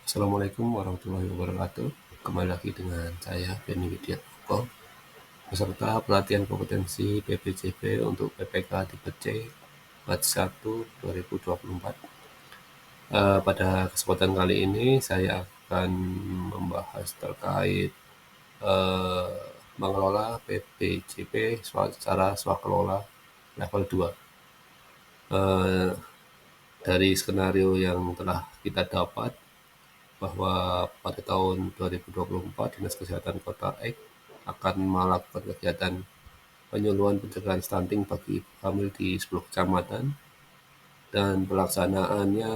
Assalamualaikum warahmatullahi wabarakatuh. Kembali lagi dengan saya Benny Widiatmoko, peserta pelatihan kompetensi PPJP untuk PPK tipe C batch 1 2024. Pada kesempatan kali ini saya akan membahas terkait eh, mengelola PPJP secara swakelola level 2. Eh, dari skenario yang telah kita dapat bahwa pada tahun 2024 Dinas Kesehatan Kota Ek akan melakukan kegiatan penyuluhan pencegahan stunting bagi ibu hamil di 10 kecamatan, dan pelaksanaannya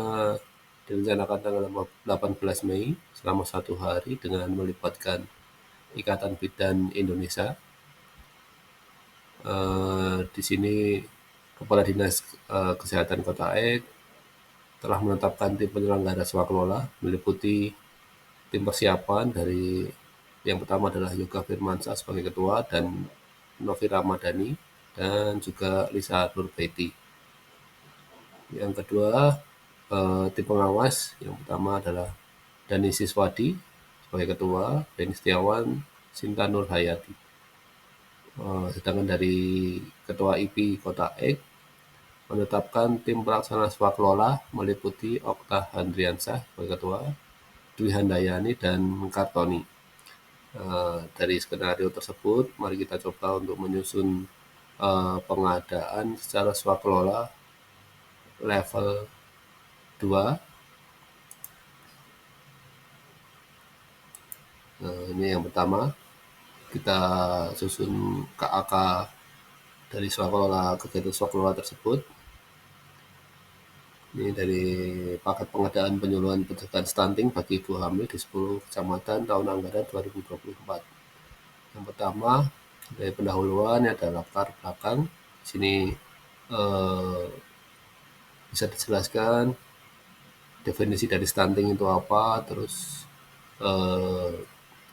direncanakan tanggal 18 Mei selama 1 hari dengan melibatkan Ikatan Bidan Indonesia. Di sini Kepala Dinas Kesehatan Kota Ek telah menetapkan tim penyelenggara swakelola meliputi tim persiapan dari yang pertama adalah Yoga Firmansyah sebagai ketua dan Novi Ramadhani dan juga Lisa Nurbaiti. Yang kedua, tim pengawas yang pertama adalah Dani Siswadi sebagai ketua, Beni Setiawan, Sinta Nur Hayati. Sedangkan dari Ketua IP Kota Ek menetapkan tim pelaksana swakelola meliputi Okta Handriansyah sebagai ketua, Dwi Handayani dan Kartoni. Dari skenario tersebut, mari kita coba untuk menyusun pengadaan secara swakelola level 2. Ini yang pertama, kita susun KAK dari swakelola kegiatan swakelola tersebut. Ini dari paket pengadaan penyuluhan pencegahan stunting bagi ibu hamil di 10 kecamatan tahun anggaran 2024. Yang pertama, dari pendahuluan ada latar belakang. Di sini bisa dijelaskan definisi dari stunting itu apa, terus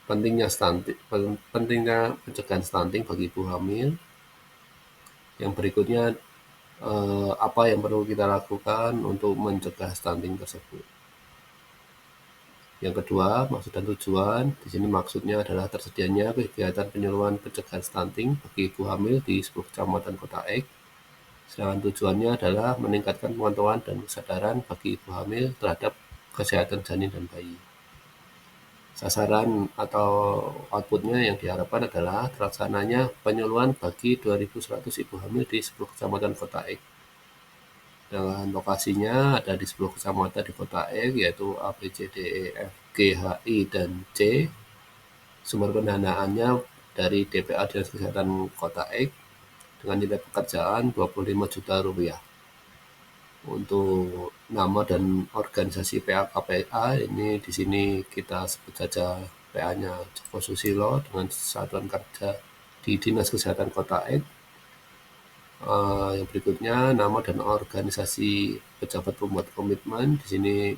pentingnya pencegahan stunting bagi ibu hamil. Yang berikutnya, apa yang perlu kita lakukan untuk mencegah stunting tersebut. Yang kedua, maksud dan tujuan. Di sini maksudnya adalah tersedianya kegiatan penyuluhan pencegahan stunting bagi ibu hamil di 10 kecamatan Kota Ek. Sedangkan tujuannya adalah meningkatkan pengetahuan dan kesadaran bagi ibu hamil terhadap kesehatan janin dan bayi. Sasaran atau outputnya yang diharapkan adalah terlaksananya penyuluhan bagi 2.100 ibu hamil di 10 kecamatan Kota Ek. Dengan lokasinya ada di 10 kecamatan di Kota Ek, yaitu A, B, C, D, E, F, G, H, I, dan C. Sumber pendanaannya dari DPA Dinas Kesehatan Kota Ek dengan nilai pekerjaan Rp25 juta. Untuk nama dan organisasi PA-KPA ini di sini kita sebut saja PA-nya Joko Susilo dengan satuan kerja di Dinas Kesehatan Kota Ek. Yang berikutnya, nama dan organisasi pejabat pembuat komitmen. Di sini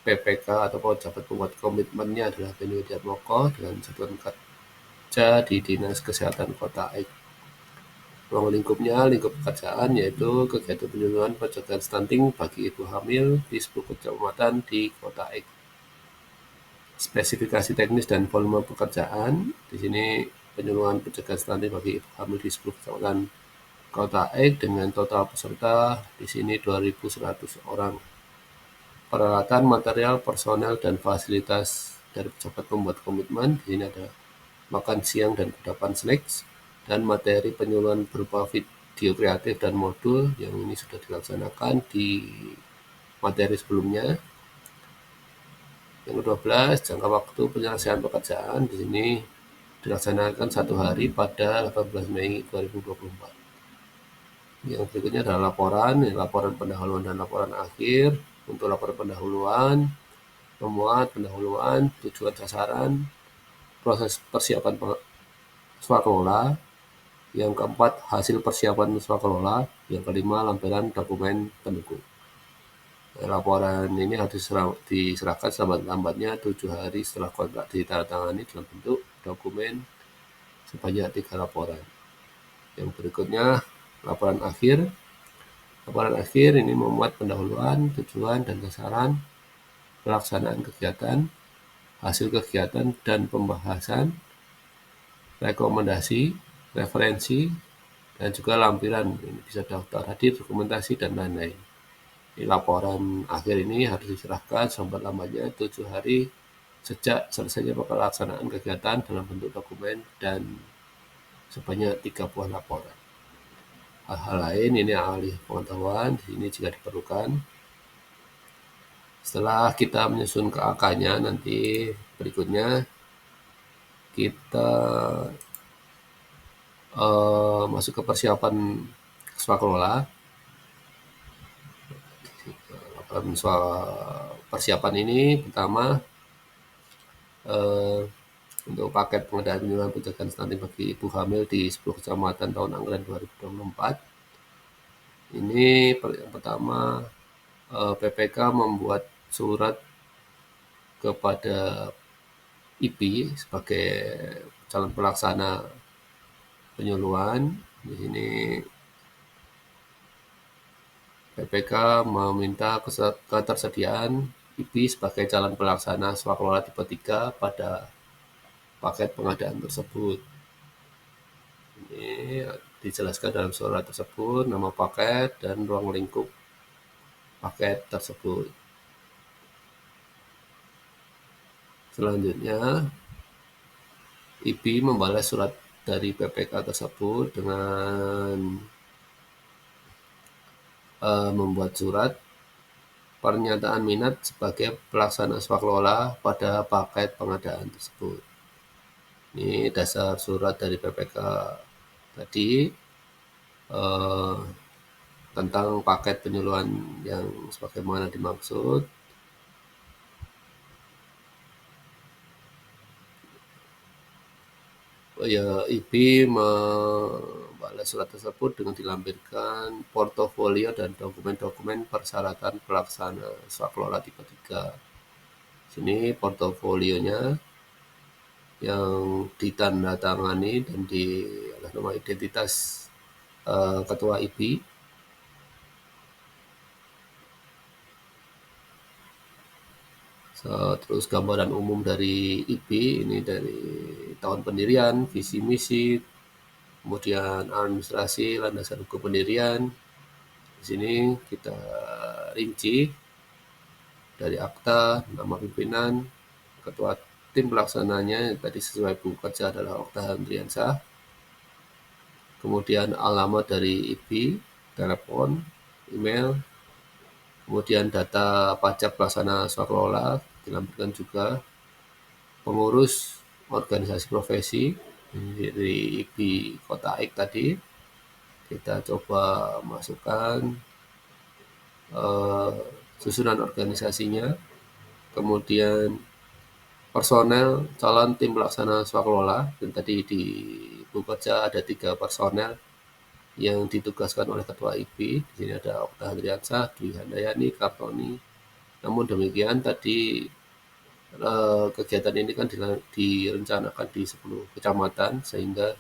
PPK atau pejabat pembuat komitmennya adalah Benny Widiatmoko dengan satuan kerja di Dinas Kesehatan Kota Ek. Ruang lingkupnya, lingkup pekerjaan, yaitu kegiatan penyuluhan pencegahan stunting bagi ibu hamil di 10 kecamatan di Kota Ek. Spesifikasi teknis dan volume pekerjaan. Di sini penyuluhan pencegahan stunting bagi ibu hamil di 10 kecamatan Kota Ek dengan total peserta di sini 2.100 orang. Peralatan, material, personel, dan fasilitas dari pejabat pembuat komitmen. Di sini ada makan siang dan kudapan snacks, dan materi penyuluhan berupa video kreatif dan modul yang ini sudah dilaksanakan di materi sebelumnya. Yang ke-12, jangka waktu penyelesaian pekerjaan di sini dilaksanakan 1 hari pada 18 Mei 2024. Yang berikutnya adalah laporan pendahuluan dan laporan akhir. Untuk laporan pendahuluan, memuat pendahuluan, tujuan sasaran, proses persiapan swakelola. Yang keempat, hasil persiapan swakelola. Yang kelima, lampiran dokumen pendukung. Laporan ini harus diserahkan selambat-lambatnya 7 hari setelah kontrak ditandatangani dalam bentuk dokumen sebanyak 3 laporan. Yang berikutnya, laporan akhir. Laporan akhir ini memuat pendahuluan, tujuan, dan sasaran, pelaksanaan kegiatan, hasil kegiatan dan pembahasan, rekomendasi, referensi, dan juga lampiran. Ini bisa daftar hadir, dokumentasi, dan lain-lain. Di laporan akhir ini harus diserahkan selambat-lambatnya 7 hari sejak selesainya pelaksanaan kegiatan dalam bentuk dokumen dan sebanyak 3 buah laporan. Hal-hal lain ini alih pengetahuan di sini jika diperlukan. Setelah kita menyusun ke angkanya, nanti berikutnya kita masuk ke persiapan swakelola. Persiapan ini pertama untuk paket pengadaan penyuluhan pencegahan stunting bagi ibu hamil di 10 kecamatan tahun anggaran 2024. Ini yang pertama, PPK membuat surat kepada IPI sebagai calon pelaksana penyuluhan. Di sini PPK meminta ketersediaan IPI sebagai calon pelaksana swakelola tipe 3 pada paket pengadaan tersebut. Ini dijelaskan dalam surat tersebut, nama paket dan ruang lingkup paket tersebut. Selanjutnya, IPI membalas surat dari PPK tersebut dengan membuat surat pernyataan minat sebagai pelaksana swakelola pada paket pengadaan tersebut. Ini dasar surat dari PPK tadi tentang paket penyuluhan yang sebagaimana dimaksud. IPI membalas surat tersebut dengan dilampirkan portofolio dan dokumen-dokumen persyaratan pelaksana swakelola tipe 3. Sini portofolionya yang ditandatangani dan di atas nama identitas ketua IPI. Terus gambaran umum dari IPI ini dari tahun pendirian, visi misi, kemudian administrasi, landasan hukum pendirian. Di sini kita rinci dari akta, nama pimpinan, ketua tim pelaksananya tadi sesuai buku kerja adalah Okta Handriansah. Kemudian alamat dari IPI, telepon, email, kemudian data pajak pelaksana swakelola dilampirkan juga, pengurus organisasi profesi dari IPI Kota Aik tadi kita coba masukkan susunan organisasinya, kemudian personel calon tim pelaksana swakelola, dan tadi di buku kerja ada 3 personel yang ditugaskan oleh ketua IPI. Di sini ada Okta Handriansah, Dwi Handayani, Kartoni. Namun demikian tadi kegiatan ini kan direncanakan di 10 kecamatan, sehingga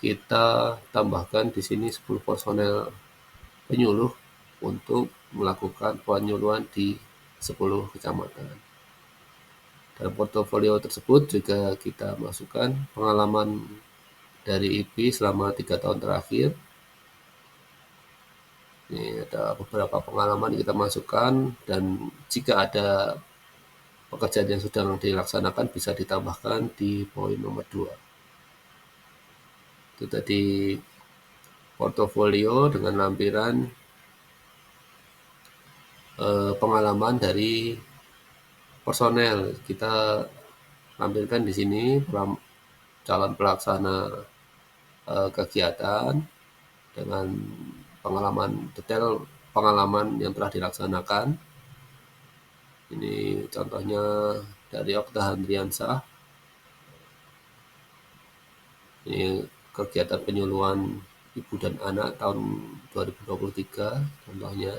kita tambahkan di sini 10 personel penyuluh untuk melakukan penyuluhan di 10 kecamatan. Dalam portofolio tersebut juga kita masukkan pengalaman dari IPI selama 3 tahun terakhir. Ini ada beberapa pengalaman yang kita masukkan, dan jika ada pekerjaan yang sedang dilaksanakan bisa ditambahkan di poin nomor 2. Itu tadi portofolio dengan lampiran pengalaman dari personel. Kita tampilkan di sini calon pelaksana kegiatan dengan pengalaman detail, pengalaman yang telah dilaksanakan. Ini contohnya dari Okta Handriansah. Ini kegiatan penyuluhan ibu dan anak tahun 2023 contohnya.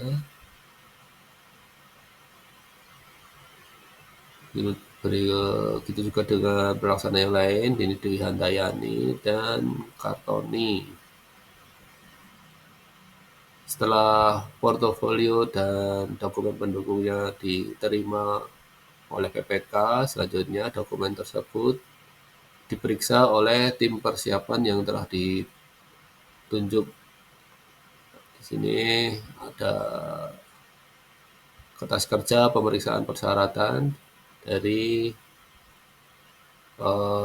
Begitu juga dengan pelaksana yang lain, ini Dwi Handayani dan Kartoni. Setelah portofolio dan dokumen pendukungnya diterima oleh PPK, selanjutnya dokumen tersebut diperiksa oleh tim persiapan yang telah ditunjuk. Di sini ada kertas kerja pemeriksaan persyaratan dari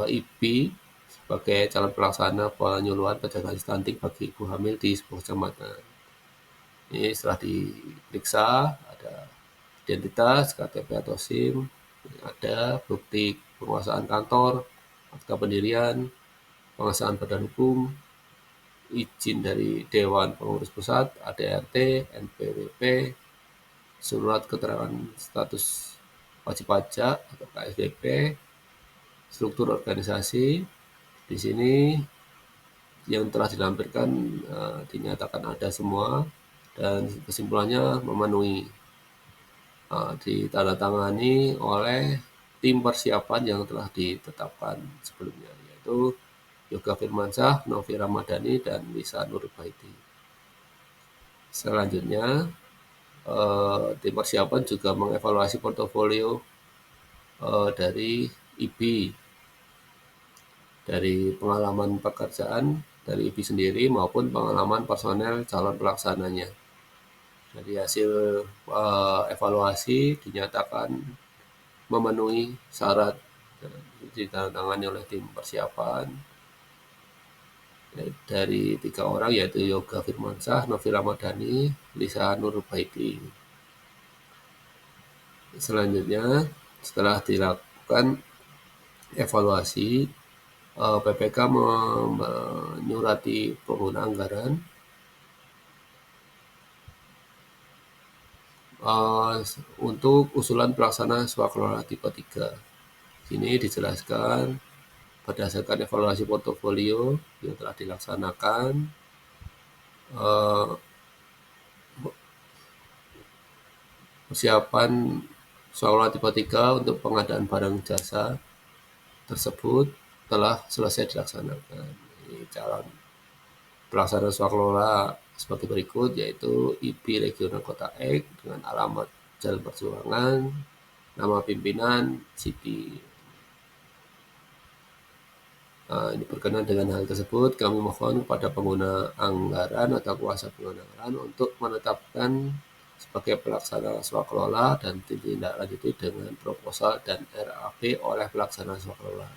IP sebagai calon pelaksana penyuluhan pencegahan stunting bagi ibu hamil di sebuah kecamatan. Ini setelah diperiksa ada identitas, KTP atau SIM, ada bukti penguasaan kantor, akta pendirian, pengesahan badan hukum, izin dari Dewan Pengurus Pusat, ADRT, NPWP, surat keterangan status wajib pajak atau KSDP, struktur organisasi. Di sini yang telah dilampirkan dinyatakan ada semua dan kesimpulannya memenuhi, ditandatangani oleh tim persiapan yang telah ditetapkan sebelumnya, yaitu Yoga Firmansyah, Novi Ramadhani, dan Lisa Nurbaiti. Selanjutnya, tim persiapan juga mengevaluasi portofolio dari IB, dari pengalaman pekerjaan dari IB sendiri maupun pengalaman personel calon pelaksananya. Dari hasil evaluasi dinyatakan memenuhi syarat ditandatangani oleh tim persiapan dari 3 orang, yaitu Yoga Firmansyah, Novi Ramadhani, Lisa Nurbaiti. Selanjutnya, setelah dilakukan evaluasi, PPK menyurati pengguna anggaran untuk usulan pelaksana swakelola tipe 3. Sini dijelaskan berdasarkan evaluasi portofolio yang telah dilaksanakan, persiapan swakelola tipe 3 untuk pengadaan barang jasa tersebut telah selesai dilaksanakan. Ini calon pelaksana swakelola sebagai berikut, yaitu IP Regional Kota Ek dengan alamat Jalan Perjuangan, nama pimpinan Siti. Ini berkenan dengan hal tersebut, kami mohon kepada pengguna anggaran atau kuasa pengguna anggaran untuk menetapkan sebagai pelaksana swakelola dan ditindaklanjuti dengan proposal dan RAP oleh pelaksana swakelola.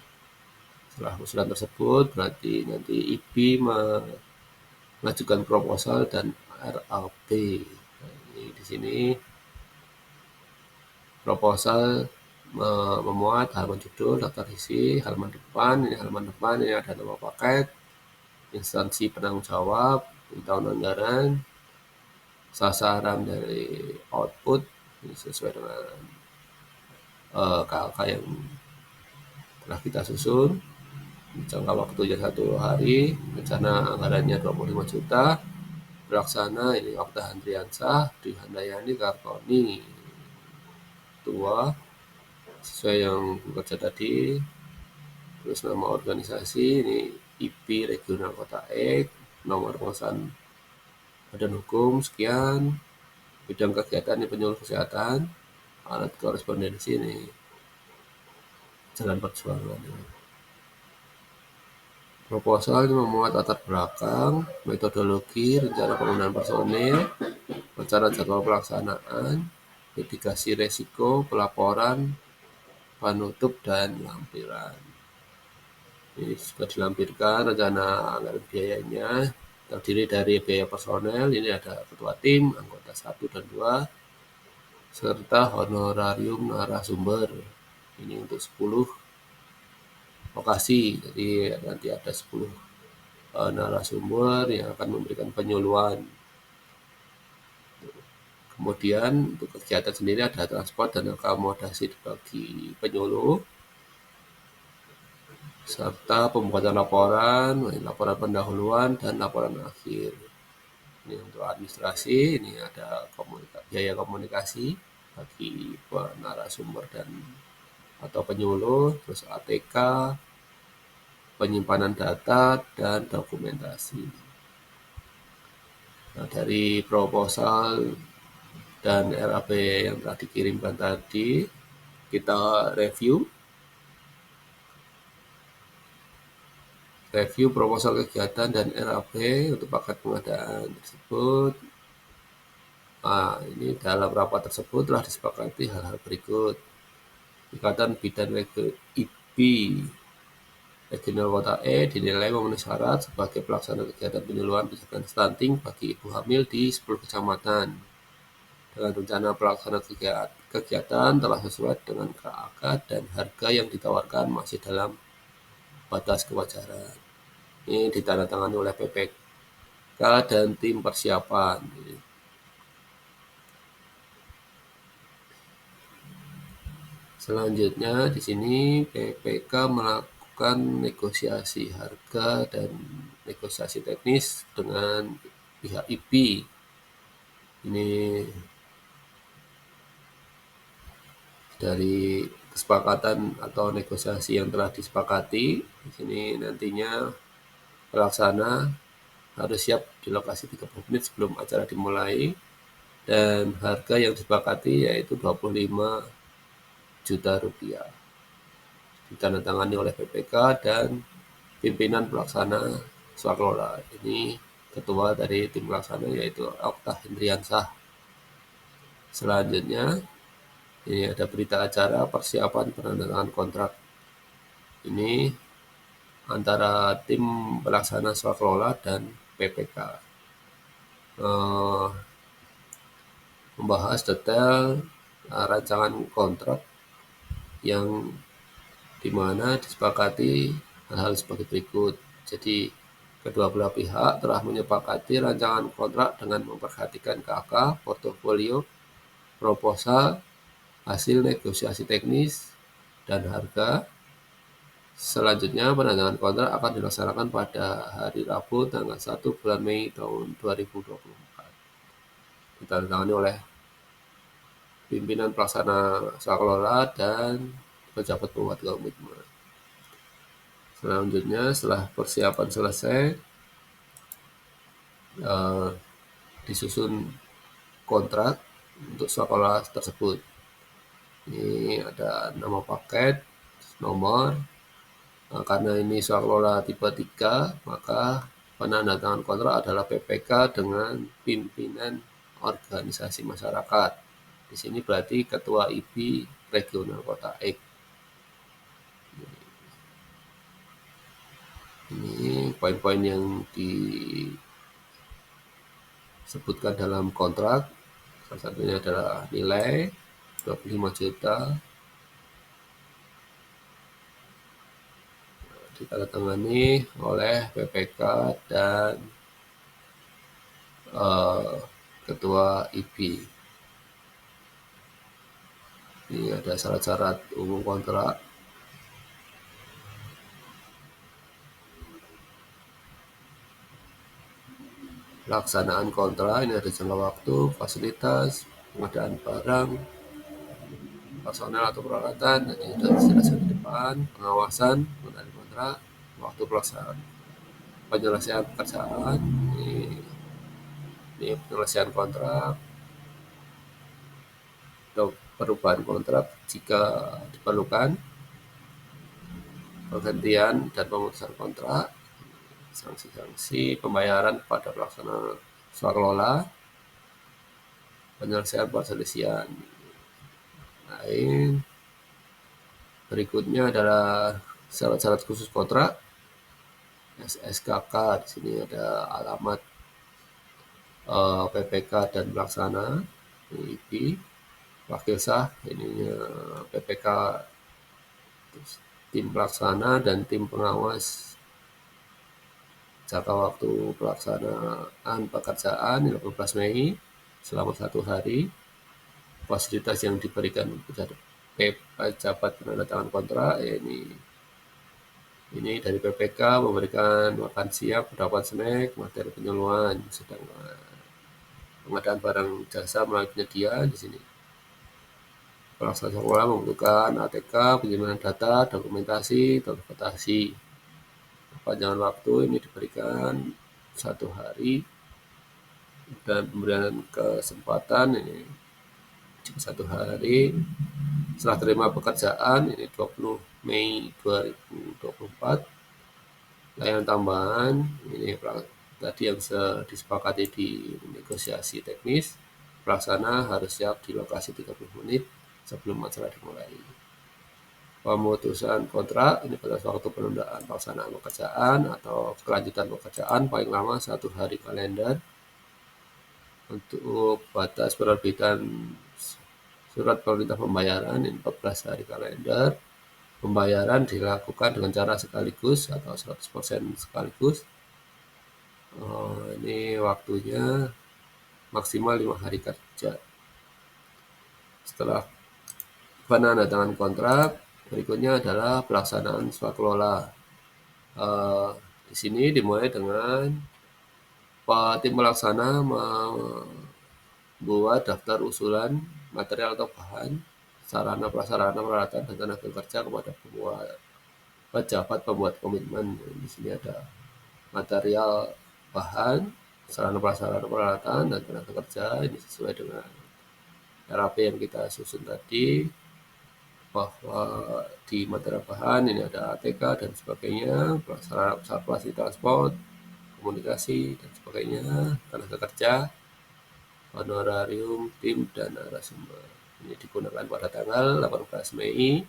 Setelah usulan tersebut, berarti nanti IP mengajukan proposal dan RAP. Ini di sini proposal memuat halaman judul, daftar isi, halaman depan, ini ada nama paket, instansi penanggung jawab, tahun anggaran, sasaran dari output, ini sesuai dengan KK yang telah kita susun, jangka waktunya 1 hari, rencana anggarannya 25 juta, pelaksana ini Okta Handriansah, Dwi Handayani Kartoni, tua sesuai yang bekerja tadi. Terus nama organisasi ini IP Regional Kota Ek, nomor pengesahan badan hukum sekian, bidang kegiatan ini penyuluh kesehatan, alat korespondensi ini Jalan Perjuangan. Proposal ini memuat latar belakang, metodologi, rencana penggunaan personil, rencana jadwal pelaksanaan, mitigasi resiko, pelaporan, penutup, dan lampiran. Ini sudah dilampirkan rencana anggaran biayanya, terdiri dari biaya personel, ini ada ketua tim, anggota 1 dan 2, serta honorarium narasumber. Ini untuk 10 lokasi, jadi nanti ada 10 narasumber yang akan memberikan penyuluhan. Kemudian untuk kegiatan sendiri ada transport dan akomodasi bagi penyuluh, serta pembuatan laporan pendahuluan, dan laporan akhir. Ini untuk administrasi, ini ada biaya komunikasi bagi narasumber dan atau penyuluh, terus ATK, penyimpanan data, dan dokumentasi. Nah, dari proposal dan RAP yang telah dikirimkan tadi, kita review proposal kegiatan dan RAP untuk paket pengadaan tersebut. Nah, ini dalam rapat tersebut telah disepakati hal-hal berikut. Ikatan Bidan IP Regional Kota E dinilai memenuhi syarat sebagai pelaksana kegiatan penyuluhan pencegahan stunting bagi ibu hamil di 10 kecamatan. Dengan rencana pelaksana kegiatan telah sesuai dengan KAK dan harga yang ditawarkan masih dalam batas kewajaran. Ini ditandatangani oleh PPK dan tim persiapan. Selanjutnya di sini PPK melakukan negosiasi harga dan negosiasi teknis dengan pihak IP. Ini dari kesepakatan atau negosiasi yang telah disepakati. Di sini nantinya pelaksana harus siap di lokasi 30 menit sebelum acara dimulai, dan harga yang disepakati yaitu 25 juta rupiah. Ditandatangani oleh PPK dan pimpinan pelaksana Swaklola. Ini ketua dari tim pelaksana yaitu Okta Hendriansah. Selanjutnya ini ada berita acara persiapan penandatangan kontrak. Ini antara tim pelaksana Swaklola dan PPK. Membahas detail rancangan kontrak yang dimana disepakati hal-hal sebagai berikut. Jadi kedua belah pihak telah menyepakati rancangan kontrak dengan memperhatikan KK, portofolio, proposal, hasil negosiasi teknis, dan harga. Selanjutnya penandatangan kontrak akan dilaksanakan pada hari Rabu tanggal 1 bulan Mei tahun 2024. Ditandatangani oleh pimpinan pelaksana Swaklola dan pejabat pembuat komitmen. Selanjutnya setelah persiapan selesai, disusun kontrak untuk sekolah tersebut. Ini ada nama paket, nomor. Karena ini Swaklola tipe 3, maka penandatangan kontrak adalah PPK dengan pimpinan organisasi masyarakat. Di sini berarti Ketua IP Regional Kota X. Ini poin-poin yang disebutkan dalam kontrak. Salah satunya adalah nilai 25 juta, ditandatangani oleh PPK dan Ketua IP. Ini ada syarat-syarat umum kontrak. Pelaksanaan kontrak, ini ada jangka waktu, fasilitas, pengadaan barang, personel atau peralatan, dan ini sudah dijelaskan di depan, pengawasan, pengadaan kontrak, waktu pelaksanaan, penyelesaian pekerjaan, ini penyelesaian kontrak, atau perubahan kontrak jika diperlukan, pergantian dan pemutusan kontrak, sanksi-sanksi, pembayaran kepada pelaksana Swaklola, penyelesaian perselisihan. Lain berikutnya adalah syarat-syarat khusus kontrak, SSKK. Di sini ada alamat PPK dan pelaksana, IP, wakil sah, ini PPK, tim pelaksana dan tim pengawas. Jangka waktu pelaksanaan pekerjaan 15 Mei selama 1 hari. Fasilitas yang diberikan pejabat penandatangan kontrak, ini dari PPK memberikan makan siang, pendapat snack, materi penyuluhan, sedang pengadaan barang jasa melalui penyedia di sini. Pelaksana sekolah membutuhkan ATK, penyimpanan data, dokumentasi, transportasi. Panjangan waktu ini diberikan 1 hari. dan pemberian kesempatan ini cuma 1 hari. Setelah terima pekerjaan ini 20 Mei 2024, layanan tambahan ini tadi yang disepakati di negosiasi teknis, pelaksana harus siap di lokasi 30 menit sebelum acara dimulai. Pemutusan kontrak ini batas waktu penundaan pelaksanaan pekerjaan atau kelanjutan pekerjaan paling lama 1 hari kalender. Untuk batas penerbitan surat perintah pembayaran 14 hari kalender. Pembayaran dilakukan dengan cara sekaligus atau 100% sekaligus. Ini waktunya maksimal 5 hari kerja. Setelah penandatangan kontrak, berikutnya adalah pelaksanaan swakelola. Di sini dimulai dengan tim pelaksana membuat daftar usulan material atau bahan, sarana prasarana peralatan dan tenaga kerja kepada pejabat pembuat komitmen. Di sini ada material bahan, sarana prasarana peralatan dan tenaga kerja. Ini sesuai dengan RAP yang kita susun tadi, bahwa di material bahan ini ada ATK dan sebagainya, sarana transport, komunikasi dan sebagainya, tenaga kerja, honorarium, tim, dan narasumber. Ini digunakan pada tanggal 18 Mei,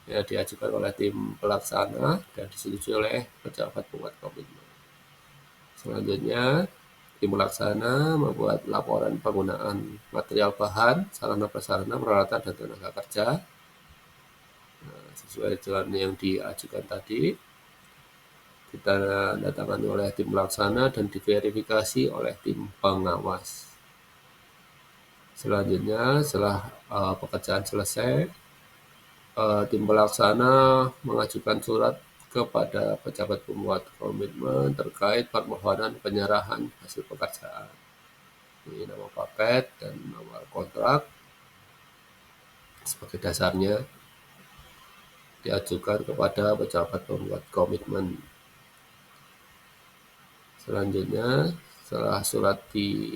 ya, diajukan oleh tim pelaksana dan disetujui oleh pejabat pembuat komitmen. Selanjutnya, tim pelaksana membuat laporan penggunaan material bahan, sarana prasarana peralatan dan tenaga kerja sesuai dengan yang diajukan tadi, ditandatangani oleh tim pelaksana dan diverifikasi oleh tim pengawas. Selanjutnya, setelah pekerjaan selesai, tim pelaksana mengajukan surat kepada pejabat pembuat komitmen terkait permohonan penyerahan hasil pekerjaan. Ini nama paket dan nomor kontrak sebagai dasarnya diajukan kepada pejabat pembuat komitmen. Selanjutnya, setelah surat dikirim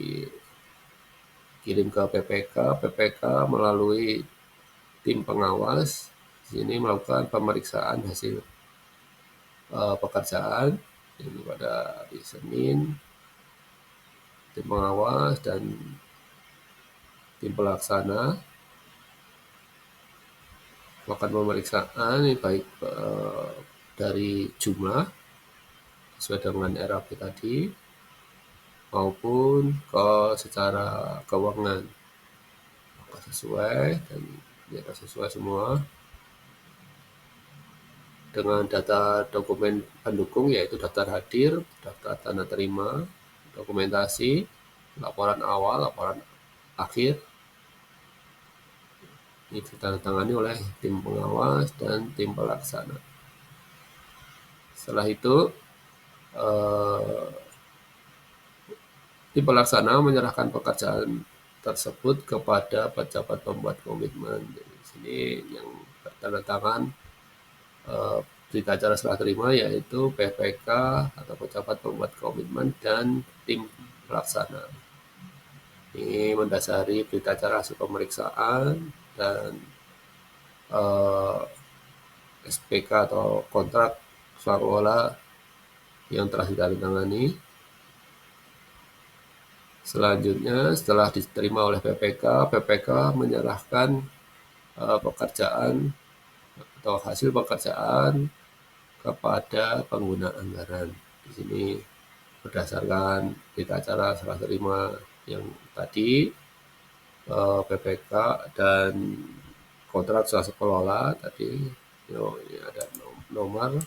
ke PPK melalui tim pengawas di sini melakukan pemeriksaan hasil pekerjaan ini pada hari Senin. Tim pengawas dan tim pelaksana melakukan pemeriksaan ini baik dari jumlah sesuai dengan RAP tadi maupun secara keuangan, maka sesuai dan ternyata sesuai semua dengan data dokumen pendukung, yaitu daftar hadir, daftar tanda terima, dokumentasi, laporan awal, laporan akhir. Ini ditandatangani oleh tim pengawas dan tim pelaksana. Setelah itu, tim pelaksana menyerahkan pekerjaan tersebut kepada pejabat pembuat komitmen. Di sini yang bertandatangan berita acara serah terima yaitu PPK atau pejabat pembuat komitmen dan tim pelaksana. Ini mendasari berita acara hasil pemeriksaan dan SPK atau kontrak swakelola yang telah ditandatangani. Selanjutnya, setelah diterima oleh PPK menyerahkan pekerjaan atau hasil pekerjaan kepada pengguna anggaran. Di sini berdasarkan berita acara serah terima yang tadi, PPK dan kontrak swakelola tadi, ini ada nomor.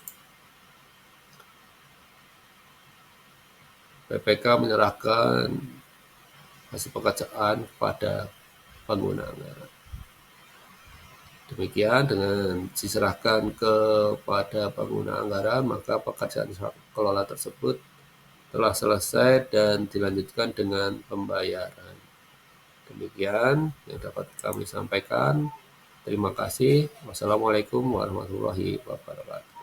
PPK menyerahkan hasil pekerjaan kepada pengguna anggaran. Demikian, dengan diserahkan kepada pengguna anggaran, maka pekerjaan kelola tersebut telah selesai dan dilanjutkan dengan pembayaran. Demikian yang dapat kami sampaikan. Terima kasih. Wassalamualaikum warahmatullahi wabarakatuh.